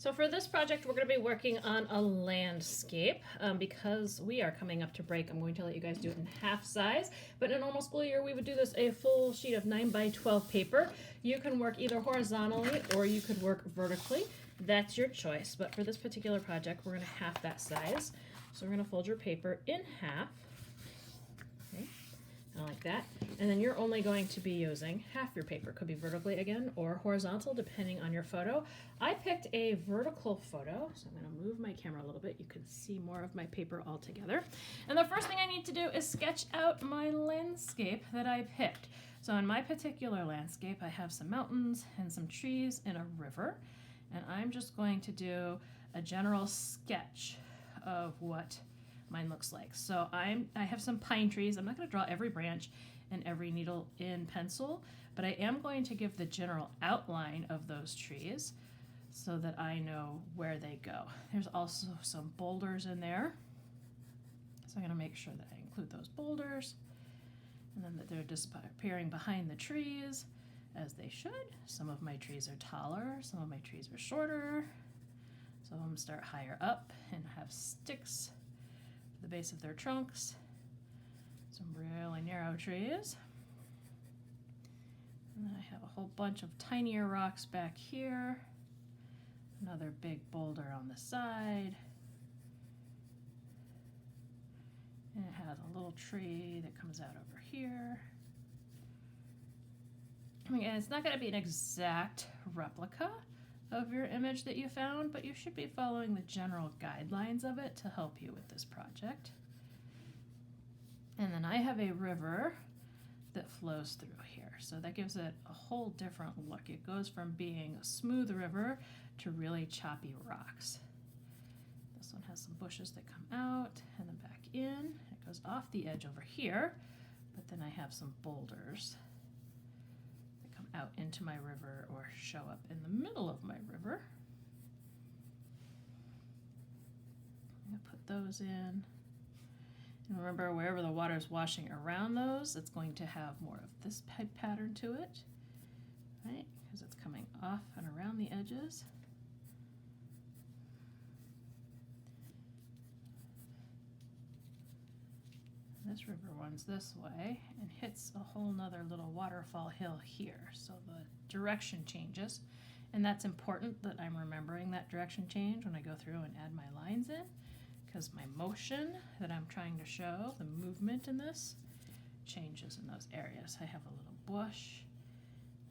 So for this project, we're going to be working on a landscape. Because we are coming up to break, I'm going to let you guys do it in half size. But in a normal school year, we would do this a full sheet of 9 by 12 paper. You can work either horizontally or you could work vertically. That's your choice. But for this particular project, we're going to half that size. So we're going to fold your paper in half. Okay. Like that. And then you're only going to be using half your paper. Could be vertically again or horizontal depending on your photo. I picked a vertical photo, so I'm going to move my camera a little bit. You can see more of my paper all together. And the first thing I need to do is sketch out my landscape that I picked. So in my particular landscape, I have some mountains and some trees and a river. And I'm just going to do a general sketch of what mine looks like. So I have some pine trees. I'm not going to draw every branch and every needle in pencil, but I am going to give the general outline of those trees so that I know where they go. There's also some boulders in there, so I'm going to make sure that I include those boulders, and then that they're disappearing behind the trees as they should. Some of my trees are taller, some of my trees are shorter. Some of them start higher up and have sticks the base of their trunks. Some really narrow trees. And then I have a whole bunch of tinier rocks back here. Another big boulder on the side. And it has a little tree that comes out over here. Again, it's not going to be an exact replica of your image that you found, but you should be following the general guidelines of it to help you with this project. And then I have a river that flows through here, so that gives it a whole different look. It goes from being a smooth river to really choppy rocks. This one has some bushes that come out and then back in. It goes off the edge over here, but then I have some boulders out into my river or show up in the middle of my river. I'm going to put those in. And remember, wherever the water is washing around those, it's going to have more of this type pattern to it, right? Because it's coming off and around the edges. This river runs this way and hits a whole nother little waterfall hill here, so the direction changes, and that's important that I'm remembering that direction change when I go through and add my lines in, because my motion that I'm trying to show, the movement in this, changes in those areas. I have a little bush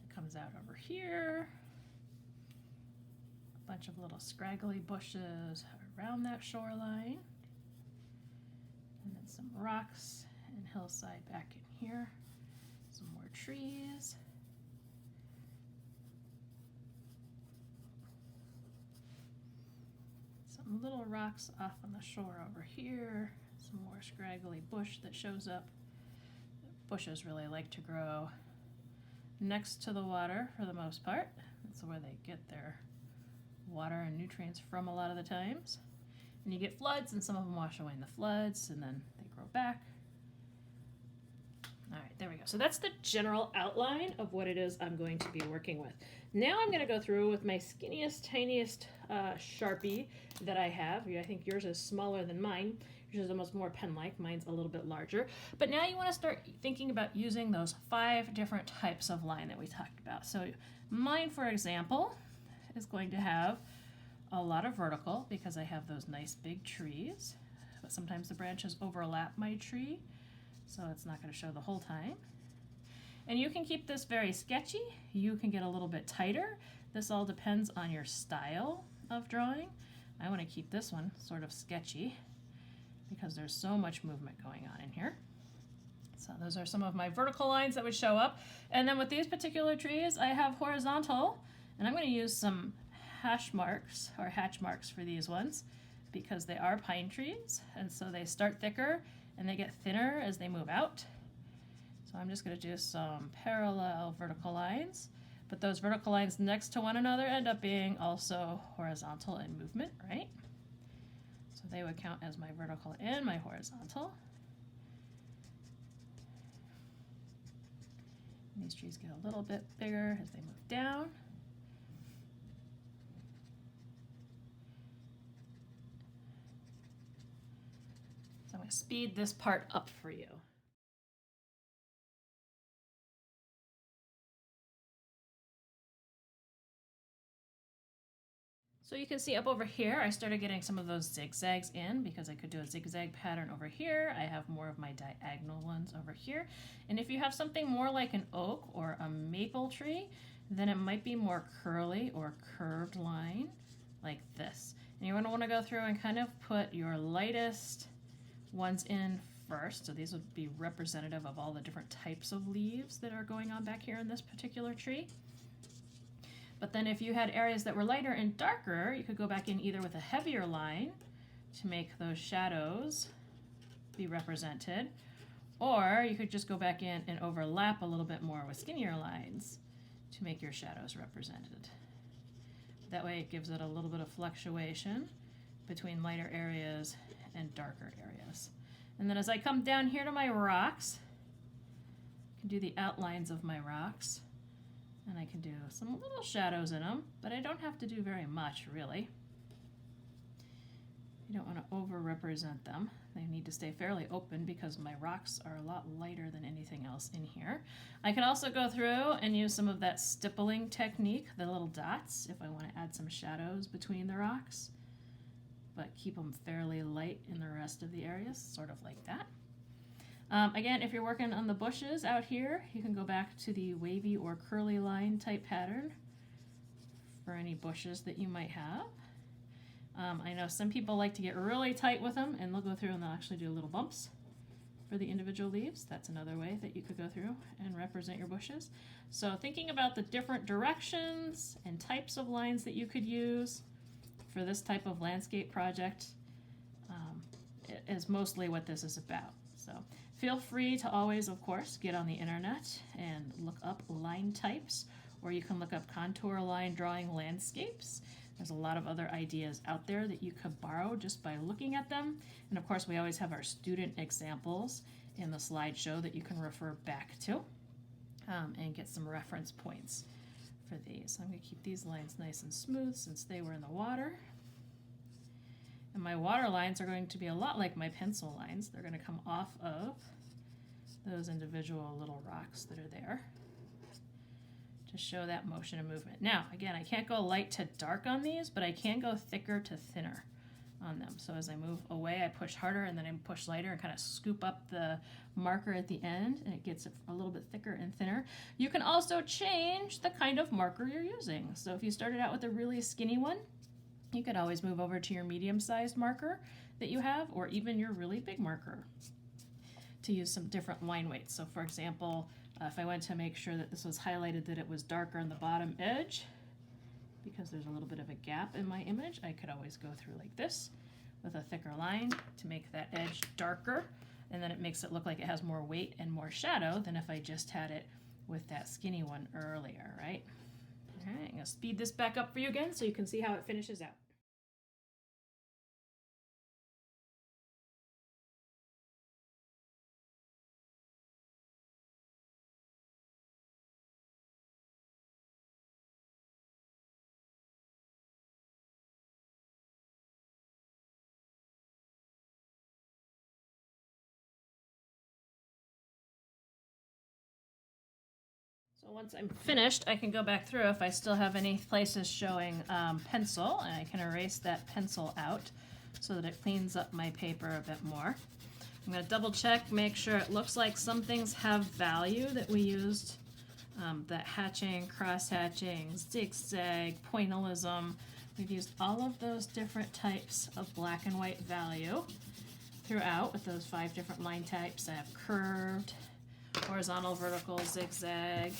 that comes out over here, a bunch of little scraggly bushes around that shoreline, and then some rocks and hillside back in here, some more trees. Some little rocks off on the shore over here, some more scraggly bush that shows up. Bushes really like to grow next to the water for the most part. That's where they get their water and nutrients from a lot of the times. And you get floods, and some of them wash away in the floods, and then they grow back. All right, there we go. So that's the general outline of what it is I'm going to be working with. Now I'm going to go through with my skinniest, tiniest Sharpie that I have. I think yours is smaller than mine. Yours is almost more pen-like. Mine's a little bit larger. But now you want to start thinking about using those 5 different types of line that we talked about. So mine, for example, is going to have a lot of vertical because I have those nice big trees, but sometimes the branches overlap my tree, so it's not going to show the whole time. And you can keep this very sketchy. You can get a little bit tighter. This all depends on your style of drawing. I want to keep this one sort of sketchy because there's so much movement going on in here. So those are some of my vertical lines that would show up. And then with these particular trees, I have horizontal, and I'm going to use some hatch marks for these ones because they are pine trees, and so they start thicker and they get thinner as they move out. So I'm just going to do some parallel vertical lines, but those vertical lines next to one another end up being also horizontal in movement, right? So they would count as my vertical and my horizontal. And these trees get a little bit bigger as they move down. going to speed this part up for you. So you can see up over here, I started getting some of those zigzags in because I could do a zigzag pattern over here. I have more of my diagonal ones over here. And if you have something more like an oak or a maple tree, then it might be more curly or curved line like this. And you're going to want to go through and kind of put your lightest ones in first. So these would be representative of all the different types of leaves that are going on back here in this particular tree. But then if you had areas that were lighter and darker, you could go back in either with a heavier line to make those shadows be represented, or you could just go back in and overlap a little bit more with skinnier lines to make your shadows represented. That way it gives it a little bit of fluctuation between lighter areas and darker areas. And then as I come down here to my rocks, I can do the outlines of my rocks. And I can do some little shadows in them, but I don't have to do very much, really. You don't want to over-represent them. They need to stay fairly open because my rocks are a lot lighter than anything else in here. I can also go through and use some of that stippling technique, the little dots, if I want to add some shadows between the rocks, but keep them fairly light in the rest of the areas, sort of like that. Again, if you're working on the bushes out here, you can go back to the wavy or curly line type pattern for any bushes that you might have. I know some people like to get really tight with them, and they'll go through and they'll actually do little bumps for the individual leaves. That's another way that you could go through and represent your bushes. So thinking about the different directions and types of lines that you could use for this type of landscape project is mostly what this is about. So feel free to always, of course, get on the internet and look up line types, or you can look up contour line drawing landscapes. There's a lot of other ideas out there that you could borrow just by looking at them. And of course, we always have our student examples in the slideshow that you can refer back to and get some reference points for these. I'm going to keep these lines nice and smooth since they were in the water. And my water lines are going to be a lot like my pencil lines. They're going to come off of those individual little rocks that are there to show that motion and movement. Now, again, I can't go light to dark on these, but I can go thicker to thinner on them. So as I move away, I push harder, and then I push lighter and kind of scoop up the marker at the end, and it gets it a little bit thicker and thinner. You can also change the kind of marker you're using. So if you started out with a really skinny one, you could always move over to your medium-sized marker that you have, or even your really big marker to use some different line weights. So for example, if I went to make sure that this was highlighted that it was darker on the bottom edge, because there's a little bit of a gap in my image, I could always go through like this with a thicker line to make that edge darker, and then it makes it look like it has more weight and more shadow than if I just had it with that skinny one earlier, right? All right, I'm going to speed this back up for you again so you can see how it finishes out. So once I'm finished, I can go back through if I still have any places showing pencil, and I can erase that pencil out so that it cleans up my paper a bit more. I'm going to double check, make sure it looks like some things have value that we used, that hatching, cross hatching, zigzag, pointillism. We've used all of those different types of black and white value throughout with those 5 different line types. I have curved, horizontal, vertical, zigzag.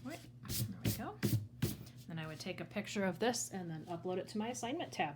Wait, there we go. Then I would take a picture of this and then upload it to my assignment tab.